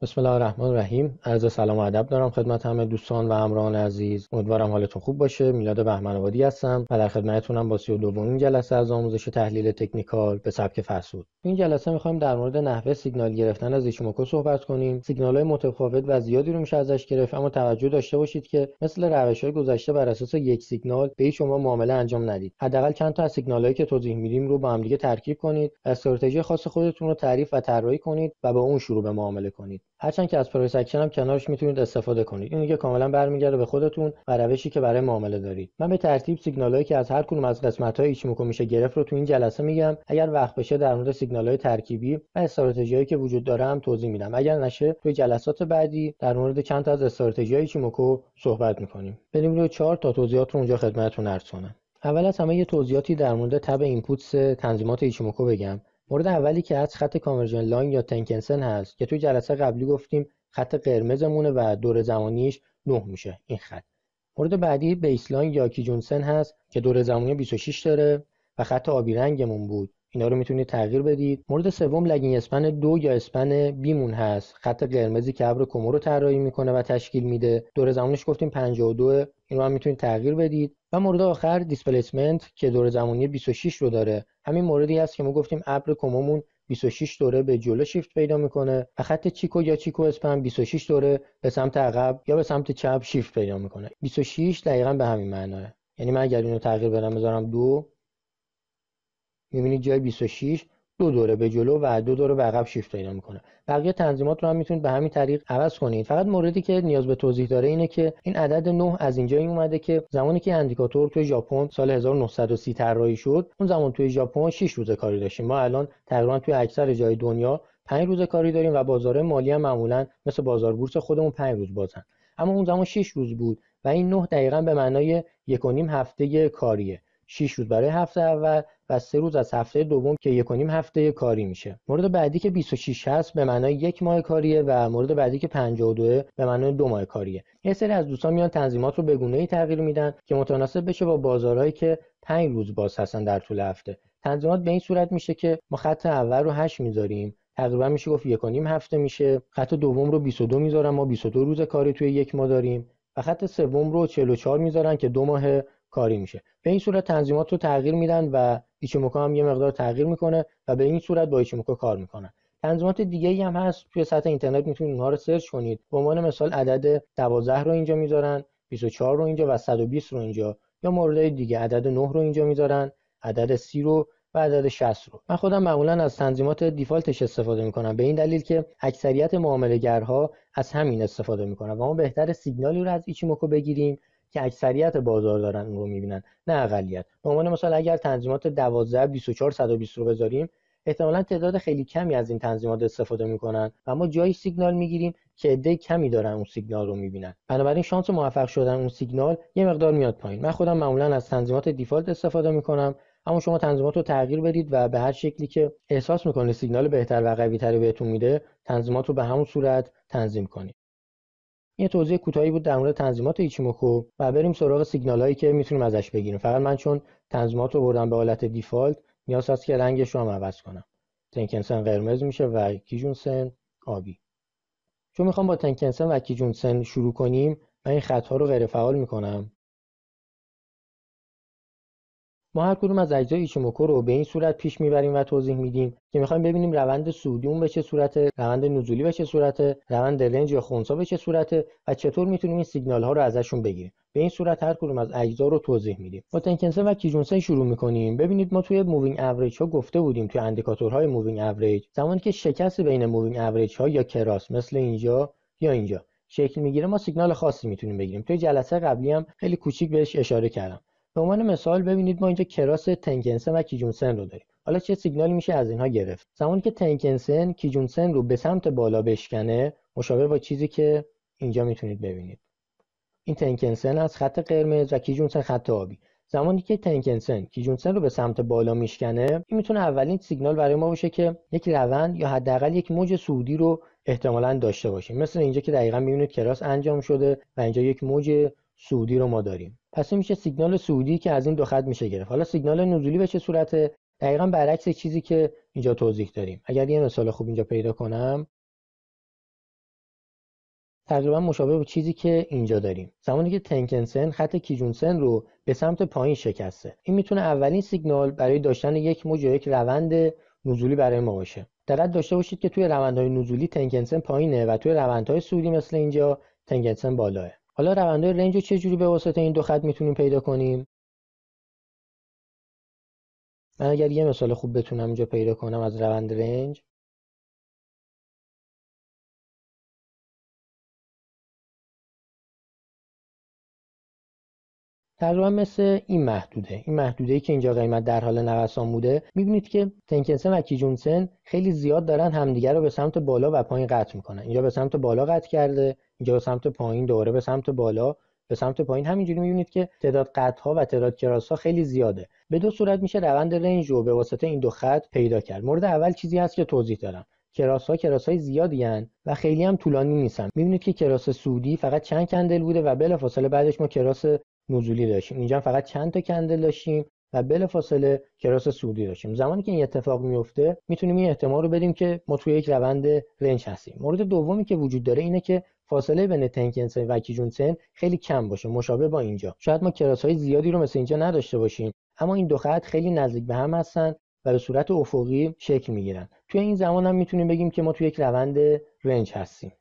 بسم الله الرحمن الرحیم. عرض سلام و ادب دارم خدمت همه دوستان و همراهان عزیز. امیدوارم حالتون خوب باشه. میلاد بهمن آبادی هستم و در خدمتتونم با 32مین جلسه از آموزش تحلیل تکنیکال به سبک فرسود. تو این جلسه می‌خوایم در مورد نحوه سیگنال گرفتن از ایچیموکو صحبت کنیم. سیگنال‌های متفاوت و زیادی رو میشه ازش گرفت، اما توجه داشته باشید که مثل روش‌های گذشته بر اساس یک سیگنال به هیچ عنوان معامله انجام ندید. حداقل چند تا از سیگنال‌هایی که توضیح میدیم رو با هم دیگه ترکیب کنید، استراتژی خاص خودتون رو تعریف و طراحی کنید و با اون شروع به معامله کنید. هرچند که از پرویس اکشن هم کنارش میتونید استفاده کنید. این دیگه کاملا برمیگرده به خودتون و روشی که برای معامله دارید. من به ترتیب سیگنالایی که از هر کدوم از قسمت‌های ایچیموکو میشه گرفت رو تو این جلسه میگم. اگر وقت بشه در مورد سیگنال‌های ترکیبی و استراتژیایی که وجود داره هم توضیح میدم. اگر نشه توی جلسات بعدی در مورد چند تا از استراتژی‌های ایچیموکو صحبت میکنیم. بریم روی 4 تا توضیحات رو اونجا خدمتتون عرض کنم. اول از همه یه توضیحاتی در مورد تب اینپوتس تنظیمات ایچیموکو بگم. مورد اولی که از خط کانورژن لاین یا تنکنسن هست که توی جلسه قبلی گفتیم خط قرمزمونه و دور زمانیش 9 میشه این خط. مورد بعدی بیسلاین یا کیجونسن هست که دور زمانی 26 داره و خط آبی رنگمون بود. اینا رو میتونید تغییر بدید. مورد سوم لگینگ اسپن 2 یا اسپن بیمون هست، خط قرمزی که ابر کومو رو طراحی میکنه و تشکیل میده. دور زمانیش گفتیم 52، این رو هم میتونید تغییر بدید. و مورد آخر دیسپلیسمنت که دور زمانی 26 رو داره. همین موردی هست که ما گفتیم ابر کومومون 26 دوره به جلو شیفت پیدا میکنه و خط چیکو یا چیکو اسپن 26 دوره به سمت عقب یا به سمت چپ شیفت پیدا میکنه. 26 دقیقاً به همین معناه. یعنی من اگر اینو تغییر بدم بذارم 2، میبینید جای 26 دو دوره به جلو و دو دوره به عقب شیفت پیدا میکنه. بقیه تنظیمات رو هم میتونید به همین طریق عوض کنید. فقط موردی که نیاز به توضیح داره اینه که این عدد 9 از اینجایی اومده که زمانی که اندیکاتور توی ژاپن سال 1930 طراحی شد، اون زمان توی ژاپن 6 روز کاری داشتیم. ما الان تقریبا توی اکثر جای دنیا 5 روز کاری داریم و بازارهای مالی هم معمولا مثل بازار بورس خودمون 5 روز بازن. اما اون زمان 6 روز بود و این 9 دقیقاً به معنای 1.5 هفته کاریه. 6 روز برای هفته اول و 3 روز از هفته دوم که 1.5 هفته کاری میشه. مورد بعدی که 26 هست به معنای 1 ماه کاریه و مورد بعدی که 52 به معنای 2 ماه کاریه. یه سری از دوستان میان تنظیمات رو به گونه‌ای تغییر میدن که متناسب بشه با بازارهایی که 5 روز باز هستن در طول هفته. تنظیمات به این صورت میشه که ما خط اول رو 8 میذاریم، تقریبا میشه گفت 1.5 هفته میشه. خط دوم رو 22 میذارم، ما 22 روز کاری توی یک ماه داریم و خط سوم رو 44 میذارن که 2 ماه کاری میشه. به این صورت تنظیمات رو تغییر میدن و ایچیموکو هم یه مقدار تغییر میکنه و به این صورت با ایچیموکو کار میکنن. تنظیمات دیگه ای هم هست توی سطح اینترنت، میتونید اونها رو سرچ کنید. به عنوان مثال عدد 12 رو اینجا میذارن، 24 رو اینجا و 120 رو اینجا، یا موردهای دیگه عدد 9 رو اینجا میذارن، عدد 30 رو و عدد 60 رو. من خودم معمولا از تنظیمات دیفالتش استفاده میکنم به این دلیل که اکثریت معامله‌گرها از همین استفاده میکنن و ما بهتر سیگنالی رو از ایچیموکو بگیریم که اکثریت بازار دارن اون رو میبینن نه اقلیت. به عنوان مثال اگر تنظیمات 12 24 120 رو بذاریم، احتمالاً تعداد خیلی کمی از این تنظیمات استفاده میکنن و ما جایی سیگنال میگیریم که عده کمی دارن اون سیگنال رو میبینن. بنابراین شانس موفق شدن اون سیگنال یه مقدار میاد پایین. من خودم معمولاً از تنظیمات دیفالت استفاده میکنم، اما شما تنظیمات رو تغییر بدید و به هر شکلی که احساس میکنید سیگنال بهتر و قوی‌تری بهتون میده، تنظیمات رو به همون صورت تنظیم کنید. یه توضیح کوتاهی بود در مورد تنظیمات ایچیموکو و بریم سراغ سیگنالایی که میتونیم ازش بگیریم. فقط من چون تنظیمات رو بردم به حالت دیفالت، نیاز هست که رنگش رو هم عوض کنم. تنکنسن قرمز میشه و کیجونسن آبی. چون میخوام با تنکنسن و کیجونسن شروع کنیم، من این خط‌ها رو غیر فعال میکنم. ما هر کدوم از اجزای ایچیموکو رو به این صورت پیش میبریم و توضیح میدیم که میخوایم ببینیم روند صعودی اون به چه صورته، روند نزولی به چه صورته، روند رنج یا خنثی به چه صورته و چطور میتونیم این سیگنال ها رو ازشون بگیریم. به این صورت هر کدوم از اجزا رو توضیح میدیم. با تنکنسن و کیجونسن شروع میکنیم. ببینید ما توی مووینگ اوریج ها گفته بودیم، توی اندیکاتورهای مووینگ اوریج، زمانی که شکست بین مووینگ اوریج ها یا کراس مثل اینجا یا اینجا شکل میگیره، ما سیگنال خاصی میتونیم بگیریم. توی جلسه قبلی هم خیلی کوچیک بهش اشاره کردم. به عنوان مثال ببینید ما اینجا کراس تنکنسن و کیجونسن رو داریم. حالا چه سیگنالی میشه از اینها گرفت؟ زمانی که تنکنسن کیجونسن رو به سمت بالا بشکنه، مشابه با چیزی که اینجا میتونید ببینید. این تنکنسن از خط قرمز و کیجونسن خط آبی. زمانی که تنکنسن کیجونسن رو به سمت بالا میشکنه، این میتونه اولین سیگنال برای ما باشه که یک روند یا حداقل یک موج صعودی رو احتمالاً داشته باشیم. مثل اینجا که دقیقاً میبینید کراس انجام شده و اینجا یک موج صعودی رو ما داریم. پس این میشه سیگنال صعودی که از این دو خط میشه گرفت. حالا سیگنال نزولی به چه صورته؟ دقیقاً برعکس چیزی که اینجا توضیح داریم. اگر یه مثال خوب اینجا پیدا کنم، تقریبا مشابه با چیزی که اینجا داریم. زمانی که تنکن-سن خط کیجون-سن رو به سمت پایین شکسته، این میتونه اولین سیگنال برای داشتن یک موج یا یک روند نزولی برای ما باشه. دقت داشته باشید که توی روندهای نزولی تنکن-سن پایینه و توی روندهای صعودی مثل اینجا تنکن-سن بالاه. حالا روندهای رنج رو چجوری به واسطه این دو خط میتونیم پیدا کنیم؟ من اگر یه مثال خوب بتونم اینجا پیدا کنم از روند رنج، تقریبا مثل این محدوده‌ای که اینجا قیمت در حال نوسان بوده. می‌بینید که تنکن-سن و کیجون-سن خیلی زیاد دارن همدیگر رو به سمت بالا و پایین قطع میکنن. اینجا به سمت بالا قطع کرده، اینجا به سمت پایین، دوباره به سمت بالا، به سمت پایین. همینجوری می‌بینید که تعداد قطع‌ها و تعداد کراس‌ها خیلی زیاده. به دو صورت میشه روند رنج رو به واسطه این دو خط پیدا کرد. مورد اول چیزی هست که توضیح دادم. کراس‌های زیادی هستند و خیلی هم طولانی نیستن. می‌بینید که کراس سودی فقط چند کندل بوده و بلافاصله بعدش ما کراس نزولی داشتیم. اینجا فقط چند تا کندل داشتیم و بلافاصله کراس صعودی داشتیم. زمانی که این اتفاق میفته میتونیم این احتمال رو بدیم که ما توی یک روند رنج هستیم. مورد دومی که وجود داره اینه که فاصله بین تنکن-سن و کیجون-سن خیلی کم باشه، مشابه با اینجا. شاید ما کراس‌های زیادی رو مثل اینجا نداشته باشیم، اما این دو خط خیلی نزدیک به هم هستن و به صورت افقی شکل میگیرن. توی این زمان هم میتونیم بگیم که ما توی یک روند رنج هستیم.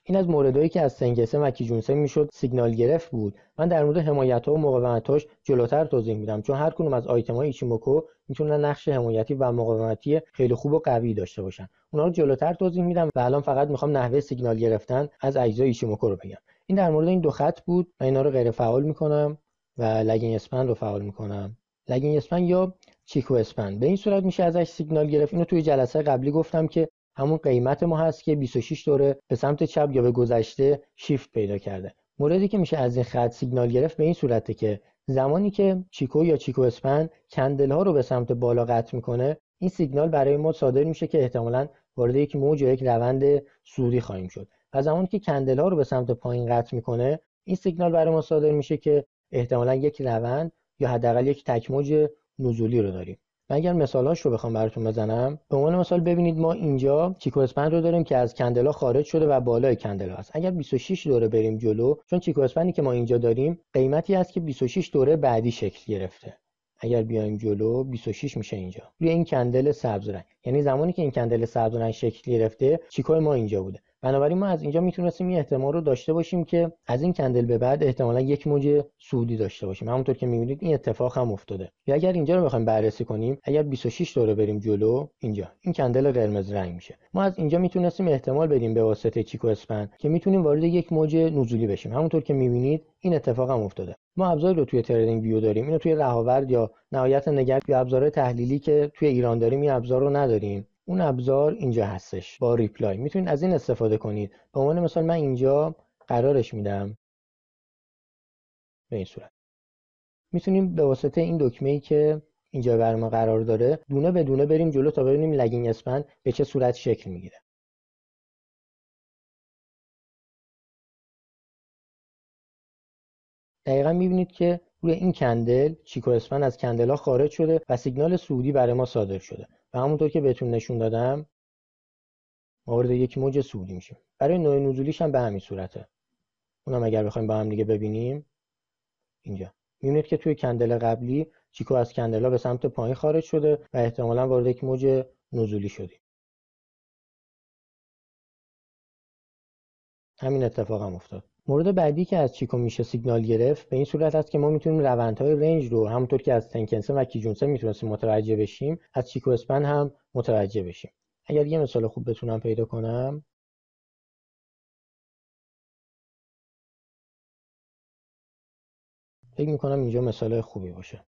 این از موردهایی که از تنکن-سن و کیجون-سن میشد سیگنال گرفت بود. من در مورد حمایت‌ها و مقاومت‌هاش جلوتر توضیح میدم، چون هر کدوم از آیتم‌های ایچیموکو میتونن نقش حمایتی و مقاومتی خیلی خوب و قوی داشته باشن. اونا رو جلوتر توضیح میدم و الان فقط میخوام نحوه سیگنال گرفتن از اجزای ایچیموکو رو بگم. این در مورد این دو خط بود. من اینا رو غیر فعال میکنم و لگینگ اسپند رو فعال میکنم. لگینگ اسپند یا چیکو اسپند به این صورت میشه ازش سیگنال گرفت. اینو توی جلسه قبلی گفتم که همون قیمت ما هست که 26 دوره به سمت چپ یا به گذشته شیفت پیدا کرده. موردی که میشه از این خط سیگنال گرفت به این صورته که زمانی که چیکو یا چیکو اسپند کندل ها رو به سمت بالا قطع میکنه، این سیگنال برای ما صادر میشه که احتمالاً وارد یک موج یا یک روند صعودی خواهیم شد. و زمانی که کندل ها رو به سمت پایین قطع میکنه، این سیگنال برای ما صادر میشه که احتمالاً یک روند یا حداقل یک تک موج نزولی رو داریم. من اگر مثالاش رو بخوام براتون بزنم، به عنوان مثال ببینید ما اینجا چیکو اسپند رو داریم که از کندلا خارج شده و بالای کندلا هست. اگر 26 دوره بریم جلو، چون چیکو اسپندی که ما اینجا داریم قیمتی هست که 26 دوره بعدی شکل گرفته. اگر بیایم جلو 26 میشه اینجا روی این کندل سبز رنگ، یعنی زمانی که این کندل سبز رنگ شکل گرفته چیکو ما اینجا بوده. بنابراین ما از اینجا میتونستیم این احتمال رو داشته باشیم که از این کندل به بعد احتمالاً یک موج صعودی داشته باشیم. همونطور که میبینید این اتفاق هم افتاده. یا اگر اینجا رو بخوایم بررسی کنیم، اگر 26 دوره بریم جلو، اینجا این کندل قرمز رنگ میشه. ما از اینجا میتونستیم احتمال بدیم به واسطه چیکو اسپند که میتونیم وارد یک موج نزولی بشیم. همونطور که میبینید این اتفاق هم افتاده. ما ابزاری رو توی تریدینگ ویو داریم، اینو توی رهاورد یا نهایت نگرد یا ابزار تحلیلی که توی ایران داریم این ابزار رو نداریم. اون ابزار اینجا هستش با ریپلای، میتونید از این استفاده کنید. به عنوان مثال من اینجا قرارش میدم به این صورت. میتونیم به واسطه این دکمه‌ای که اینجا برای ما قرار داره دونه به دونه بریم جلو تا ببینیم لگینگ اسپند به چه صورت شکل میگیره. دقیقا میبینید که روی این کندل چیکو اسپند از کندلا خارج شده و سیگنال صعودی برای ما صادر شده و همونطور که بهتون نشون دادم ما وارد یک موج صعودی میشیم. برای نوع نزولیش هم به همین صورته. اونم اگر بخوایم با هم دیگه ببینیم، اینجا میبینید که توی کندل قبلی چیکو از کندلا به سمت پایین خارج شده و احتمالاً وارد یک موج نزولی شدیم. همین اتفاق هم افتاد. مورد بعدی که از چیکو میشه سیگنال گرفت به این صورت است که ما میتونیم روندهای رنج رو همونطور که از تنکن-سن و کیجون-سن میتونستیم متوجه بشیم، از چیکو اسپند هم متوجه بشیم. اگر یه مثال خوب بتونم پیدا کنم، فکر میکنم اینجا مثال خوبی باشه.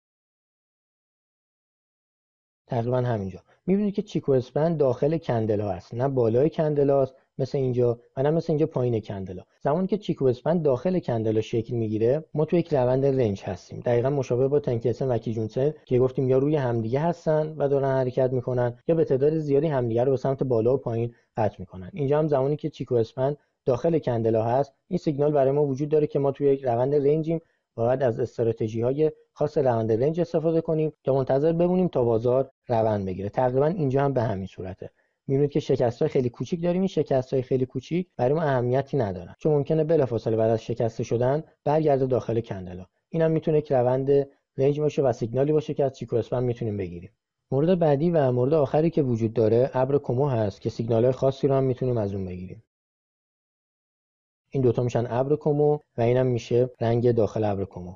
تقریبا همینجا میبینید که چیکو اسپند داخل کندل ها هست، نه بالای کندل هاست مثل اینجا و نه مثل اینجا پایین کندل ها. زمانی که چیکو اسپند داخل کندل ها شکل میگیره ما تو یک روند رنج هستیم، دقیقا مشابه با تنکن-سن و کیجون-سن که گفتیم یا روی همدیگه هستن و دارن حرکت میکنن یا به تعداد زیادی همدیگه رو به سمت بالا و پایین قطع میکنن. اینجا هم زمانی که چیکو اسپند داخل کندل ها هست این سیگنال برای ما وجود داره که ما توی یک روند رنجیم و باید از استراتژی‌های خاص روند رنج استفاده کنیم تا منتظر بمونیم تا بازار روند بگیره. تقریبا اینجا هم به همین صورته. می‌بینید که شکست‌های خیلی کوچیک داریم. این شکست‌های خیلی کوچیک برای ما اهمیتی ندارن، چون ممکنه بلافاصله بعد از شکسته شدن برگرده داخل کندل‌ها. اینم میتونه یک روند رنج باشه و سیگنالی باشه که از چیکو اسپن میتونیم بگیریم. مورد بعدی و مورد آخری که وجود داره ابر کومو هست که سیگنال‌های خاصی رو هم میتونیم از اون بگیریم. این دوتا میشن ابر کومو و اینم میشه رنگ داخل ابر کومو.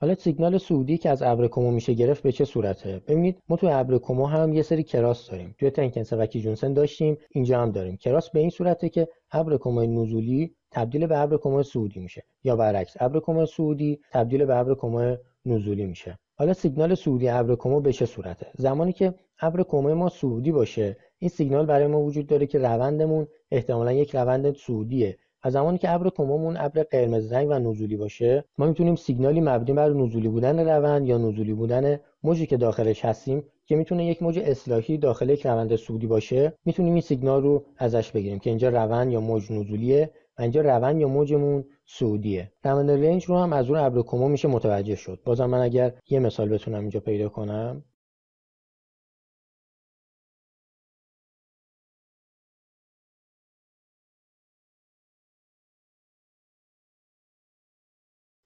حالا سیگنال صعودی که از ابر کومو میشه گرفت به چه صورته؟ ببینید ما توی ابر کومو هم یه سری کراس داریم. توی تنکنسن و کیجونسن داشتیم، اینجا هم داریم. کراس به این صورته که ابر کومو نزولی تبدیل به ابر کومو صعودی میشه یا برعکس ابر کومو صعودی تبدیل به ابر کومو نزولی میشه. حالا سیگنال صعودی ابر کومو به چه صورته؟ زمانی که ابر کومو ما صعودی باشه، این سیگنال برای ما وجود داره که روندمون احتمالاً یک روند صعودیه. از زمانی که ابر کومومون ابر قرمز رنگ و نزولی باشه، ما میتونیم سیگنالی مبنی بر نزولی بودن روند یا نزولی بودن موجی که داخلش هستیم که میتونه یک موج اصلاحی داخل یک روند صعودی باشه، میتونیم این سیگنال رو ازش بگیریم که اینجا روند یا موج نزولیه و اینجا روند یا موجمون صعودیه. روند رنج رو هم از اون ابر کومو میشه متوجه شد. بازم من اگر یه مثال بتونم اینجا پیدا کنم،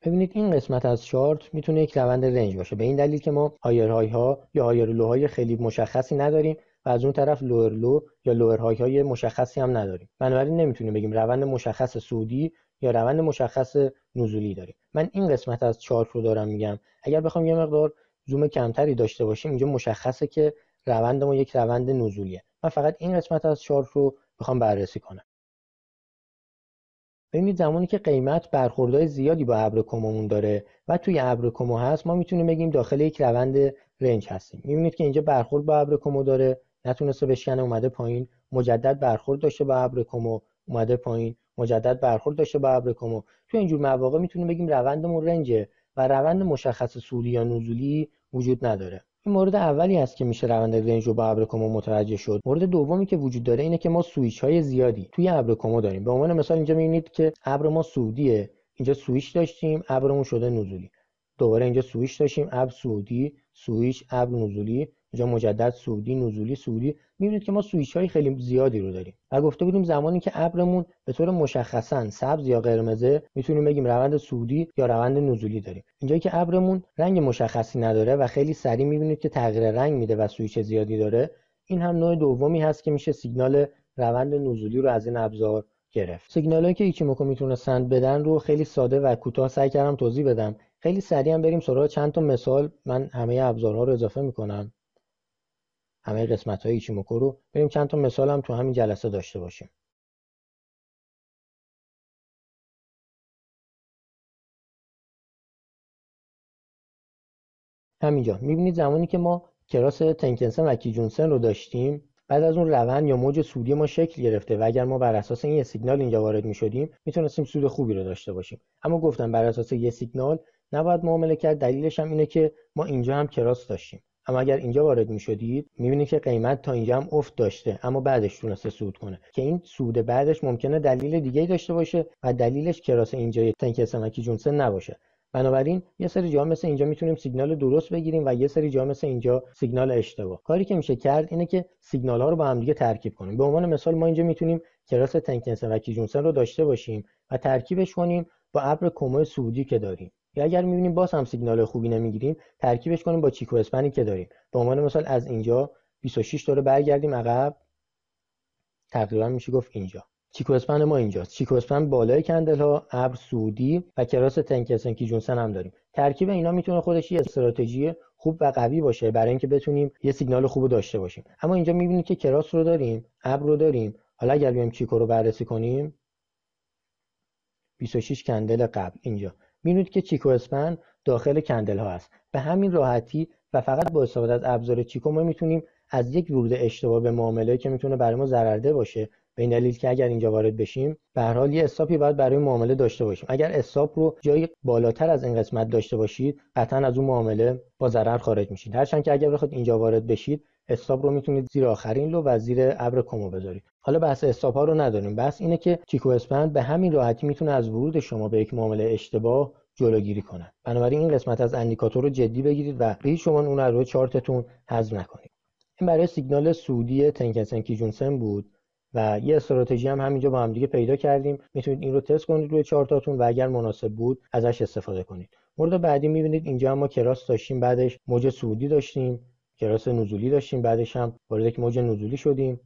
ببینید این قسمت از چارت میتونه یک روند رنج باشه، به این دلیل که ما هایر ها یا هایر لوهای خیلی مشخصی نداریم و از اون طرف لوئر لو یا لوئر های مشخصی هم نداریم. بنابراین نمیتونیم بگیم روند مشخص صعودی یا روند مشخص نزولی داریم. من این قسمت از چارت رو دارم میگم. اگر بخوام یه مقدار زوم کمتری داشته باشیم، اینجا مشخصه که روند ما یک روند نزولیه. من فقط این قسمت از چارت رو بخوام بررسی کنم. ببینید زمانی که قیمت برخوردهای زیادی با ابر کومومون داره و توی ابر کومو هست، ما میتونیم بگیم داخل یک روند رنج هستیم. میبینید که اینجا برخورد با ابر کومو داره، نتونسته بشکنه، اومده پایین، مجدد برخورد داشته با ابر کومو، اومده پایین، مجدد برخورد داشته با ابر کومو. تو اینجور مواقع میتونیم بگیم روندمون رنجه و روند مشخص صعودی یا نزولی وجود نداره. این مورد اولی است که میشه روند رنج رو با ابر کومو متوجه شد. مورد دومی که وجود داره اینه که ما سویچ های زیادی توی ابر کومو داریم. به عنوان مثال اینجا میبینید که ابر ما صعودیه، اینجا سویچ داشتیم، ابرمون شده نزولی. دوباره اینجا سویچ داشتیم، ابر صعودی، سویچ، ابر نزولی، اینجا مجدد صعودی، نزولی، صعودی. میبینید که ما سویچ های خیلی زیادی رو داریم. و گفته بودیم زمانی که ابرمون به طور مشخصاً سبز یا قرمزه، میتونیم بگیم روند صعودی یا روند نزولی داریم. اینجایی که ابرمون رنگ مشخصی نداره و خیلی سریع میبینید که تغییر رنگ میده و سویچ زیادی داره، این هم نوع دومی هست که میشه سیگنال روند نزولی رو از این ابزار گرفت. سیگنالی که ایکیموکو میتونستن بدن رو خیلی ساده و کوتاه سعی کردم توضیح بدم. خیلی سریع هم بریم سراغ چند تا مثال. من همه ابزارها رو اضافه میکنم، همه قسمت‌های ایکیموکو رو بریم چند تا مثال هم تو همین جلسه داشته باشیم. همینجا میبینید زمانی که ما کراس تنکنسن و کیجونسن رو داشتیم، بعد از اون روند یا موج سودی ما شکل گرفته و اگر ما بر اساس این یه سیگنال اینجا وارد میشدیم میتونستیم سود خوبی رو داشته باشیم. اما گفتم بر اساس یه سیگنال نباید معامله کرد. دلیلش هم اینه که ما اینجا هم کراس داشتیم، اما اگر اینجا وارد میشدید میبینید که قیمت تا اینجا هم افت داشته اما بعدش تونسته صعود کنه که این صعود بعدش ممکنه دلیل دیگه‌ای داشته باشه و دلیلش کراس اینجا تنکنسن و کیجونسن نباشه. بنابراین یه سری جاها مثل اینجا میتونیم سیگنال درست بگیریم و یه سری جاها مثل اینجا سیگنال اشتباه. کاری که میشه کرد اینه که سیگنال ها رو با هم دیگه ترکیب کنیم. به عنوان مثال ما اینجا میتونیم کراس تنکنسن و کیجونسن رو داشته باشیم و ترکیبش کنیم با ابر کومو صعودی که داریم. یا اگر میبینیم باز هم سیگنال خوبی نمیگیریم، ترکیبش کنیم با چیکو اسپنی که داریم. به عنوان مثال از اینجا 26 تا رو برگردیم عقب، تقریبا میشه گفت اینجا چیکو اسپن ما اینجاست. چیکو اسپن بالای کندل ها، ابر صعودی و کراس تنکنسن کیجونسن هم داریم. ترکیب اینا میتونه خودش یه استراتژی خوب و قوی باشه برای اینکه بتونیم یه سیگنال خوب داشته باشیم. اما اینجا میبینید که کراس رو داریم، ابر رو داریم. حالا اگر بیایم چیکو رو بررسی کنیم، 26 کندل قبل اینجا میبینید که چیکو اسپن داخل کندل ها هست. به همین راحتی و فقط با استفاده از ابزار چیکو ما میتونیم از یک ورود اشتباه به معامله که میتونه برای ما ضررده باشه، به این دلیل که اگر اینجا وارد بشیم به هر حال یه استاپی باید برای معامله داشته باشیم. اگر استاپ رو جایی بالاتر از این قسمت داشته باشید، قطعا از اون معامله با ضرر خارج میشید. هرچند که اگر بخواید اینجا وارد بشید، استاپ رو میتونید زیر آخرین لو و زیر ابر کومو بذارید. حالا بحث استاپ ها رو نداریم، بحث اینه که چیکو اسپن به همین راحتی میتونه از ورود شما به یک معامله اشتباه جلوگیری کنن. بنابراین این قسمت از اندیکاتور رو جدی بگیرید و به هیچ عنوان اون رو روی چارتتون حذف نکنید. این برای سیگنال سعودی تنکسن کیجونسن بود و یه استراتژی هم همینجا با هم دیگه پیدا کردیم. میتونید این رو تست کنید روی چارتاتون و اگر مناسب بود ازش استفاده کنید. مورد بعدی میبینید اینجا ما کراس داشتیم، بعدش موج صعودی داشتیم، کراس نزولی داشتیم، بعدش هم وارد یک موج نزولی شدیم.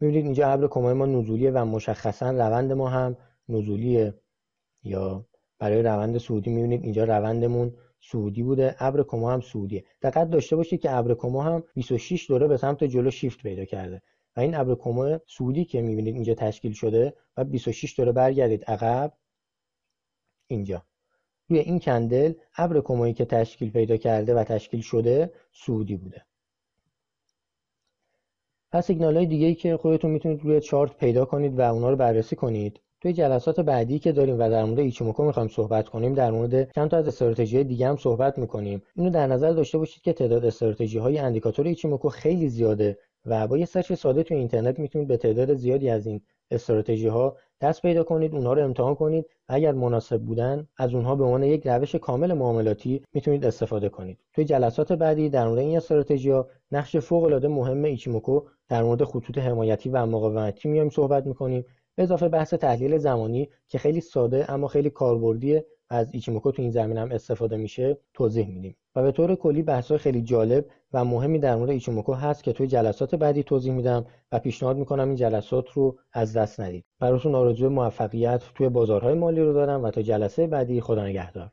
میبینید اینجا ابر کمای ما نزولیه و مشخصا روند ما هم نزولیه، یا برای روند صعودی میبینید اینجا روندمون صعودی بوده، ابر کما هم صعودیه. دقت داشته باشید که ابر کما هم 26 دوره به سمت جلو شیفت پیدا کرده و این ابر کما صعودی که میبینید اینجا تشکیل شده و 26 دوره برگردید عقب. اینجا روی این کندل ابر کمایی که تشکیل پیدا کرده و تشکیل شده صعودی بوده. پس سیگنال‌های دیگه‌ای که خودتون میتونید روی چارت پیدا کنید و اونا رو بررسی کنید. توی جلسات بعدی که داریم و در مورد ایچیموکو می‌خوایم صحبت کنیم، در مورد چند تا از استراتژی‌های دیگه هم صحبت می‌کنیم. اینو در نظر داشته باشید که تعداد استراتژی‌های اندیکاتور ایچیموکو خیلی زیاده و با یه سرچ ساده توی اینترنت میتونید به تعداد زیادی از این استراتژی‌ها دست پیدا کنید، اونها رو امتحان کنید و اگر مناسب بودن از اونها به عنوان یک روش کامل معاملاتی میتونید استفاده کنید. توی جلسات بعدی در مورد این استراتژی‌ها، نقش فوق‌العاده مهم ایچیموکو در مورد خطوط حمایتی و مقاومتی میایم صحبت می‌کنیم، به اضافه بحث تحلیل زمانی که خیلی ساده اما خیلی کاربردی از ایچیموکو تو این زمینه هم استفاده میشه توضیح میدیم. و به طور کلی بحث‌های خیلی جالب و مهمی در مورد ایچیموکو هست که توی جلسات بعدی توضیح میدم و پیشنهاد میکنم این جلسات رو از دست ندید. براتون آرزوی موفقیت توی بازارهای مالی رو دارم و تا جلسه بعدی خدا نگهدار.